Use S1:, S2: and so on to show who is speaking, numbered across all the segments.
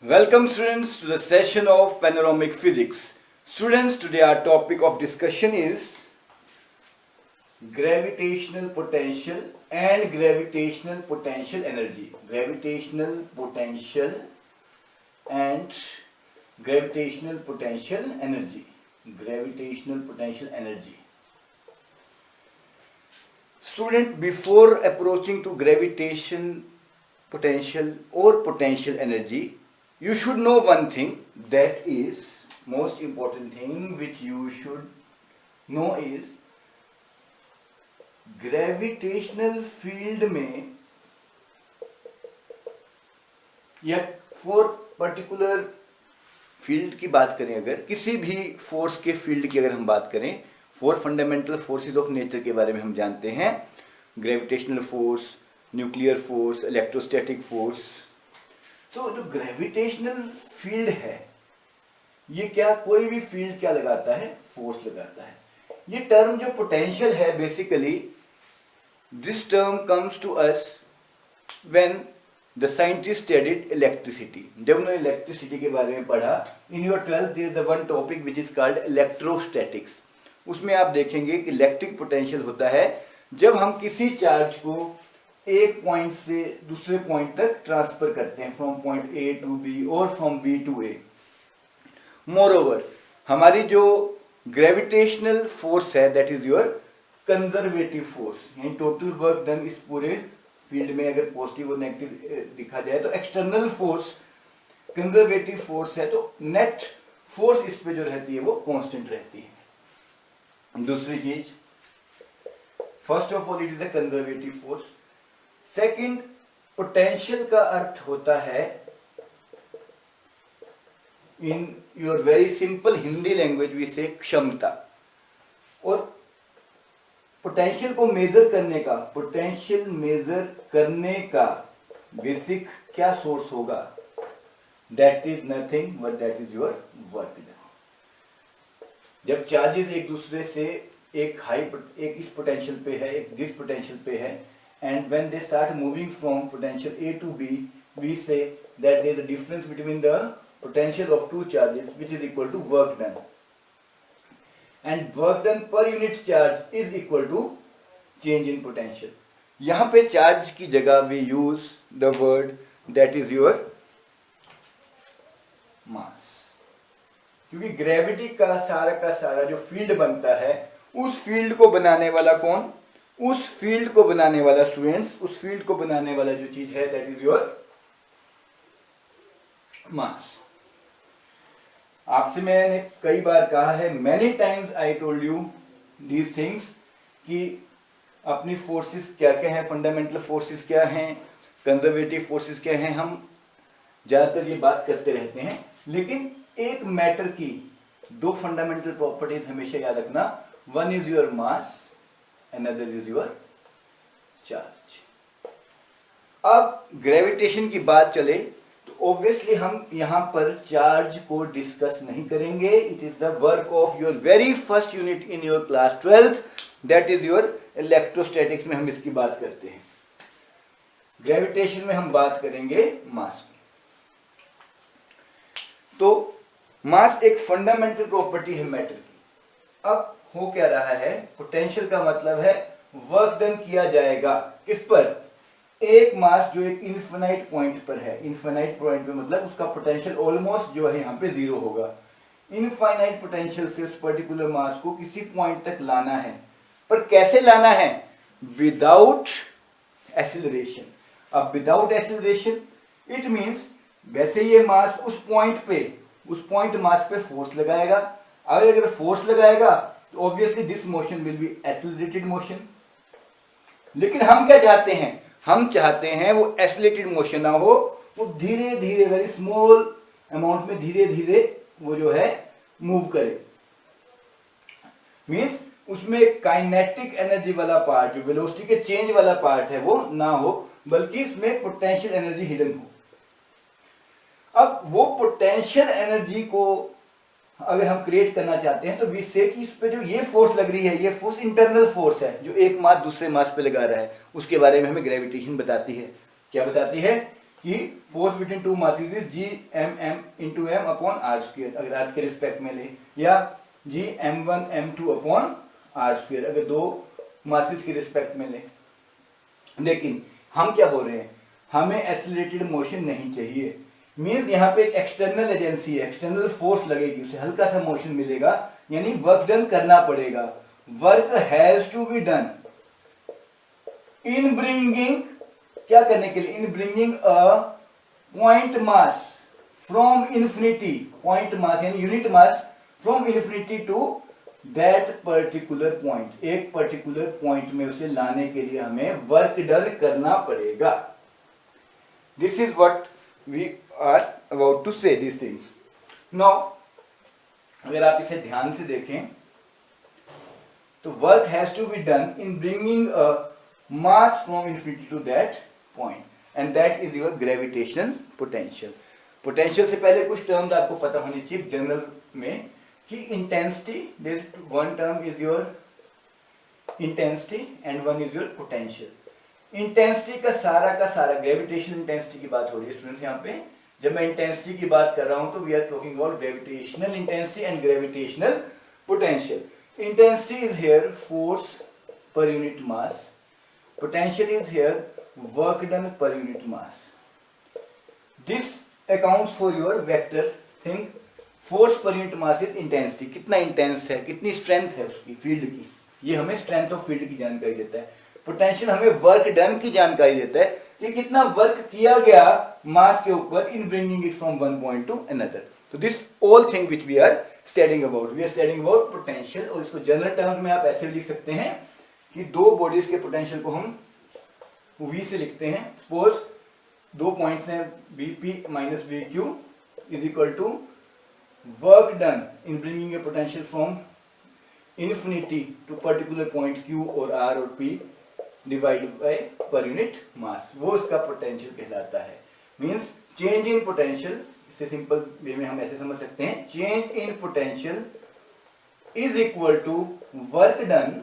S1: Welcome students to the session of panoramic physics. Students, today our topic of discussion is gravitational potential and gravitational potential energy. Gravitational potential and gravitational potential energy. Gravitational potential energy. Student, before approaching to gravitation potential or potential energy, you should know one thing, that is most important thing which you should know is gravitational field में या for particular field की बात करें, अगर किसी भी force के field की अगर हम बात करें, four fundamental forces of nature के बारे में हम जानते हैं, gravitational force, nuclear force, electrostatic force. तो जो ग्रेविटेशनल फील्ड है, ये क्या कोई भी फील्ड क्या लगाता है, फोर्स लगाता है। ये टर्म जो पोटेंशियल है, basically this term comes to us when the scientist studied electricity. जब उन्होंने इलेक्ट्रिसिटी के बारे में पढ़ा, in your 12th there is a one topic which is called electrostatics. उसमें आप देखेंगे कि इलेक्ट्रिक पोटेंशियल होता है जब हम किसी चार्ज को एक पॉइंट से दूसरे पॉइंट तक ट्रांसफर करते हैं, from point A to B और from B to A. Moreover, हमारी जो ग्रेविटेशनल फोर्स है, that is your conservative force, यानी टोटल वर्क डन इस पूरे फील्ड में अगर पॉजिटिव और नेगेटिव दिखा जाए तो एक्सटर्नल फोर्स कंजर्वेटिव फोर्स है, तो नेट फोर्स इस पे जो रहती है वो कांस्टेंट रहती है। दूसरी चीज, first of all it is a conservative force. Second, potential का अर्थ होता है in your very simple Hindi language we say क्षमता। और पोटेंशियल को मेजर करने का, पोटेंशियल मेजर करने का बेसिक क्या सोर्स होगा, that is nothing but that is your work done. जब चार्जेस एक दूसरे से एक इस पोटेंशियल पे है, एक दिस पोटेंशियल पे है, and when they start moving from potential A to B, we say that there is a difference between the potential of two charges which is equal to work done, and work done per unit charge is equal to change in potential. यहाँ पे charge की जगह we use the word that is your mass, क्योंकि gravity का सारा जो field बनता है, उस फील्ड को बनाने वाला कौन, उस फील्ड को बनाने वाला स्टूडेंट्स, उस फील्ड को बनाने वाला जो चीज है, दैट इज योर मास। आपसे मैंने कई बार कहा है, many times I told you these things, कि अपनी फोर्सेस क्या क्या है, फंडामेंटल फोर्सेस क्या हैं, कंजर्वेटिव फोर्सेस क्या हैं। हम ज्यादातर ये बात करते रहते हैं, लेकिन एक मैटर की दो फंडामेंटल प्रॉपर्टीज हमेशा याद रखना, one is your mass, another is your charge। अब ग्रेविटेशन की बात चले तो ऑब्वियसली हम यहां पर चार्ज को डिस्कस नहीं करेंगे। It is the work of your very first unit in your class 12th, that is your electrostatics में हम इसकी बात करते हैं। ग्रेविटेशन में हम बात करेंगे मास की। तो मास एक फंडामेंटल प्रॉपर्टी है मैटर की। अब हो क्या रहा है, पोटेंशियल का मतलब है वर्क डन किया जाएगा किस पर, एक मास जो एक इनफिनाइट पॉइंट पर है। इनफिनाइट पॉइंट पे मतलब उसका पोटेंशियल ऑलमोस्ट जो है यहाँ पे जीरो होगा। इनफाइनाइट पोटेंशियल से उस पर्टिकुलर मास को किसी पॉइंट तक लाना है, पर कैसे लाना है, विदाउट एक्सीलरेशन। अब विदाउट एक्सीलरेशन इट मींस वैसे ये मास उस पॉइंट मास पे फोर्स लगाएगा। अगर फोर्स लगाएगा तो obviously this motion will be accelerated motion. लेकिन हम क्या चाहते हैं, हम चाहते हैं वो एक्सेलरेटेड मोशन ना हो, वो धीरे धीरे वेरी स्मॉल अमाउंट में धीरे धीरे वो जो है मूव करे। मींस उसमें काइनेटिक एनर्जी वाला पार्ट, जो वेलोसिटी के चेंज वाला पार्ट है, वो ना हो, बल्कि इसमें पोटेंशियल एनर्जी हिडन हो। अब वो पोटेंशियल एनर्जी को अगर हम क्रिएट करना चाहते हैं तो वी से कि इस पे जो ये फोर्स लग रही है, ये फोर्स इंटरनल फोर्स है जो एक मास दूसरे मास पे लगा रहा है, उसके बारे में हमें ग्रेविटेशन बताती है। क्या बताती है, कि force between two masses is G M M into M upon R square अगर आर के रिस्पेक्ट में ले, या जी m1 m2 upon R square अगर दो मासेस के रिस्पेक्ट में ले। लेकिन हम क्या बोल रहे हैं, हमें एक्सेलरेटेड मोशन नहीं चाहिए। मींस यहाँ पे एक एक्सटर्नल एजेंसी है, एक्सटर्नल फोर्स लगेगी, उसे हल्का सा मोशन मिलेगा, यानी वर्क डन करना पड़ेगा। Work has to be done in bringing, क्या करने के लिए, in bringing a point mass from infinity, point mass यानी unit mass from infinity to that particular point, एक पर्टिकुलर पॉइंट में उसे लाने के लिए हमें वर्क डन करना पड़ेगा। This is what we are about to say this things. Now अगर आप इसे ध्यान से देखें तो work has to be done in bringing a mass from infinity to that point, and that is your gravitational potential. Potential से पहले कुछ टर्म्स आपको पता होनी चाहिए जनरल में कि intensity, one term is your intensity and one is your potential. Intensity का सारा ग्रेविटेशनल इंटेंसिटी की बात हो रही है स्टूडेंट्स। यहाँ पे जब मैं इंटेंसिटी की बात कर रहा हूं तो we are talking about gravitational intensity and gravitational potential. Intensity is here force per unit mass, potential is here work done per unit mass. This accounts for your vector thing, force per unit mass is intensity, कितना intense है, कितनी strength है उसकी field की, ये हमें strength of field की जानकारी देता है। पोटेंशियल हमें वर्क डन की जानकारी देता है कि कितना वर्क किया गया मास के ऊपर in bringing it from one point to another. तो this all thing which we are studying about, we are studying about potential. और इसको जनरल टर्म्स में आप ऐसे भी लिख सकते हैं कि दो बॉडीज के पोटेंशियल को हम V से लिखते हैं। सपोज दो पॉइंट्स हैं Vp minus Vq is equal to work done in bringing a potential from infinity to particular point Q और R और P divide by per unit mass, वो इसका पोटेंशियल कहलाता है। मींस चेंज इन पोटेंशियल, इसे simple way में हम ऐसे समझ सकते हैं, change in potential is equal to work done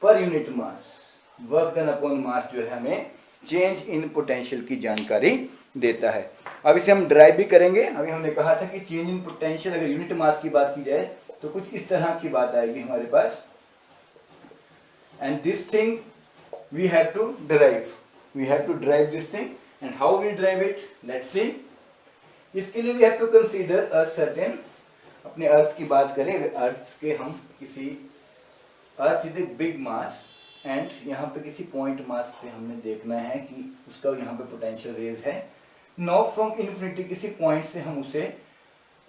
S1: per unit mass. Work done upon mass जो है हमें चेंज इन पोटेंशियल की जानकारी देता है। अब इसे हम ड्राइव भी करेंगे। अभी हमने कहा था कि चेंज इन पोटेंशियल अगर यूनिट मास की बात की जाए तो कुछ इस तरह की बात आएगी हमारे पास, and this thing we have to drive this thing, and how we drive it, let's see. इसके लिए we have to consider a certain, अपने अर्थ की बात करें, अर्थ के हम किसी, earth is a big mass and यहाँ पे किसी पॉइंट मास पे हमने देखना है कि उसका यहाँ पे पोटेंशियल रेज है। नाउ फ्रॉम इन्फिनिटी किसी पॉइंट से हम उसे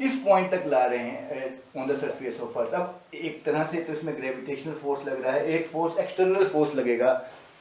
S1: इस पॉइंट तक ला रहे हैं on the surface of earth. अब एक तरह से तो इसमें ग्रेविटेशनल फोर्स लग रहा है, एक फोर्स एक्सटर्नल फोर्स लगेगा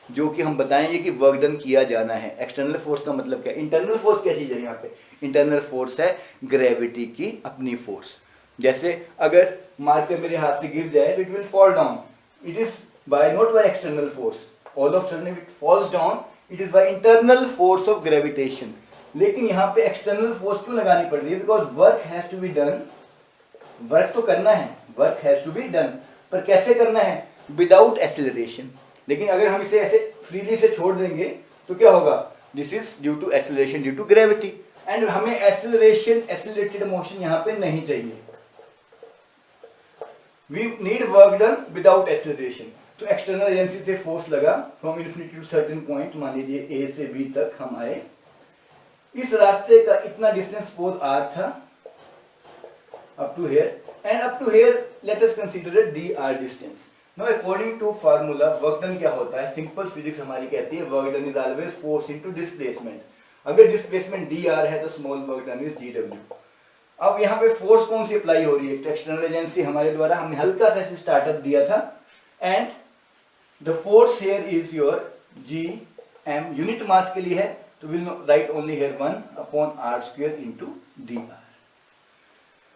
S1: जो कि हम बताएंगे कि वर्क डन किया जाना है। एक्सटर्नल फोर्स का मतलब क्या है, इंटरनल फोर्स क्या चीज है यहाँ पे, इंटरनल फोर्स है ग्रेविटी की अपनी फोर्स। जैसे अगर मार के मेरे हाथ से गिर जाए तो it will fall down, it is not by external force, all of a sudden it falls down, it is by internal force of gravitation। लेकिन यहाँ पे एक्सटर्नल फोर्स क्यों लगानी पड़ रही है, because work has to be done, work तो करना है, work has to be done, पर कैसे करना है, विदाउट एक्सेलरेशन। लेकिन अगर हम इसे ऐसे फ्रीली से छोड़ देंगे तो क्या होगा, this is due to acceleration due to gravity, and हमें एक्सेलरेशन, एक्सेलरेटेड मोशन यहाँ पे नहीं चाहिए। We need work done without acceleration। तो एक्सटर्नल एजेंसी से फोर्स लगा from infinity to certain point, मान लीजिए A से B तक हम आए, इस रास्ते का इतना डिस्टेंस सपोज R था up to here, and up to here let us consider a dr distance. Now according to formula work done क्या होता है, सिंपल फिजिक्स हमारी कहती है work done is always force into displacement. अगर displacement dr है तो small work done is dw। अब यहाँ पे फोर्स कौन सी अप्लाई हो रही है, एक्सटर्नल एजेंसी हमारे द्वारा, हमने हल्का सा स्टार्टअप दिया था, and the force here is your G M, unit mass के लिए है तो will write only here 1 upon r square into dr।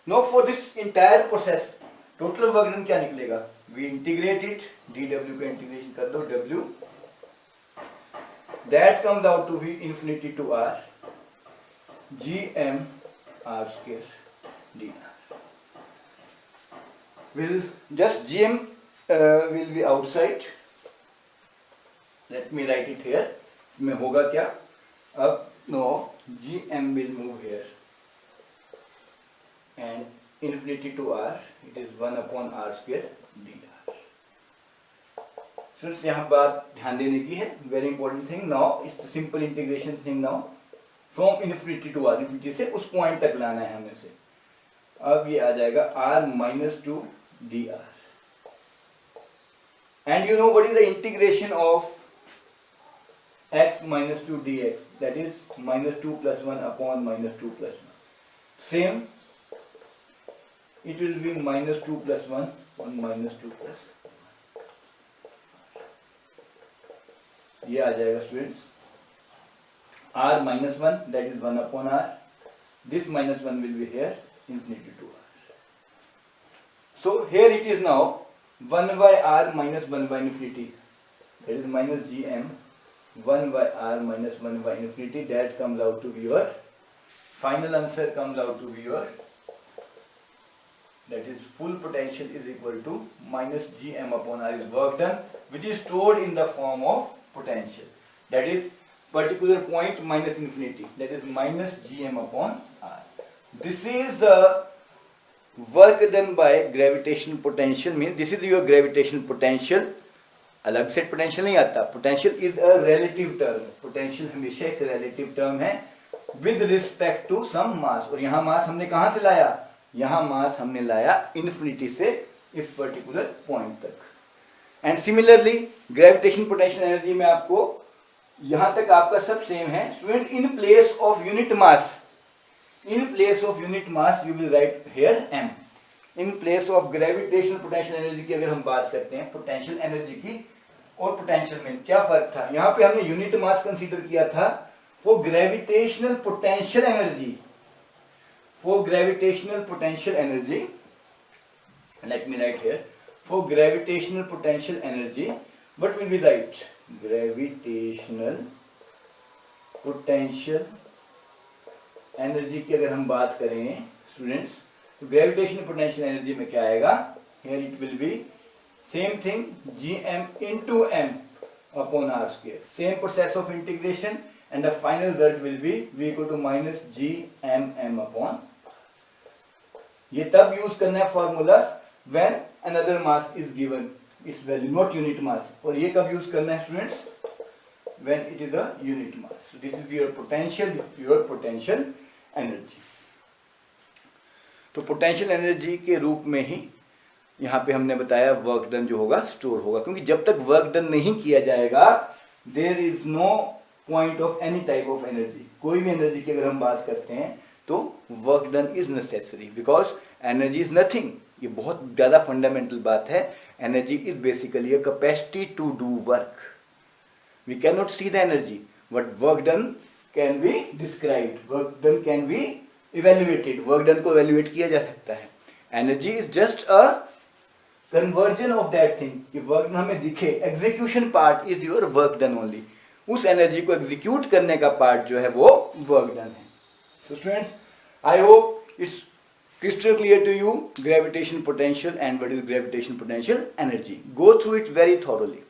S1: Now for this entire process total work done क्या निकलेगा, वी इंटीग्रेट इट, dw का integration कर दो, w that comes out to be infinity to r gm r square dr। will just gm will be outside, let me write it here। में होगा क्या, अब no gm will move here and infinity to r, it is 1 upon r square dr. Students यहाँ बात ध्यान देने की है, very important thing. Now it's simple integration thing. Now from infinity to R, infinity से उस पॉइंट तक लाना है हमें से. अब ये आ जाएगा r minus 2 dr. And you know what is the integration of x minus 2 dx? That is minus 2 plus 1 upon minus 2 plus 1. Same, it will be minus 2 plus 1 on minus 2 plus 1. ये आ जाएगा students r minus 1, that is 1 upon r. This minus 1 will be here, infinity to r. So here it is now 1 by r minus 1 by infinity, that is minus gm 1 by r minus 1 by infinity. That comes out to be your final answer, comes out to be your, that is full potential is equal to minus gm upon r is work done, which is stored in the form of potential, that is particular point minus infinity, that is minus gm upon r. This is work done by gravitational potential, means this is your gravitational potential. अलग से potential नहीं आता. Potential is a relative term. Potential हमेशा एक relative term है with respect to some मास. और यहाँ मास हमने कहां से लाया? यहाँ मास हमने लाया इन्फिनिटी से इस पर्टिकुलर पॉइंट तक. And similarly gravitation potential energy में आपको यहां तक आपका सब सेम है student. In place of unit mass, in place of unit mass you will write here m. In place of gravitational potential energy की अगर हम बात करते हैं, पोटेंशियल एनर्जी की और पोटेंशियल में क्या फर्क था? यहां पे हमने यूनिट मास कंसीडर किया था for gravitational potential energy. For gravitational potential energy, let me right here, for gravitational potential energy what will be right? Gravitational potential energy की अगर हम बात करें स्टूडेंट्स, तो ग्रेविटेशनल पोटेंशियल एनर्जी में क्या आएगा? Here it will be same thing gm into m upon r square. Same process of integration and the final result will be v equal to minus gmm upon. ये तब use करना है formula when another mass is given its value, not unit mass. और ये कब use करना है students? When it is a unit mass. So this is your potential, this is your potential energy. तो पोटेंशियल एनर्जी के रूप में ही यहाँ पे हमने बताया वर्क डन जो होगा स्टोर होगा, क्योंकि जब तक वर्क डन नहीं किया जाएगा there is no point of any type of energy. कोई भी एनर्जी की अगर हम बात करते हैं तो work done is necessary because energy is nothing. ये बहुत ज्यादा फंडामेंटल बात है. Energy is basically a capacity to do work. We can not see the energy but work done can be described, work done can be evaluated. Work done को evaluate किया जा सकता है. Energy is just a conversion of that thing. कि work done हमें दिखे, execution part is your work done only. उस energy को एग्जीक्यूट करने का पार्ट जो है वो वर्क डन है. So students, I hope it's crystal clear to you gravitation potential and what is gravitation potential energy. Go through it very thoroughly.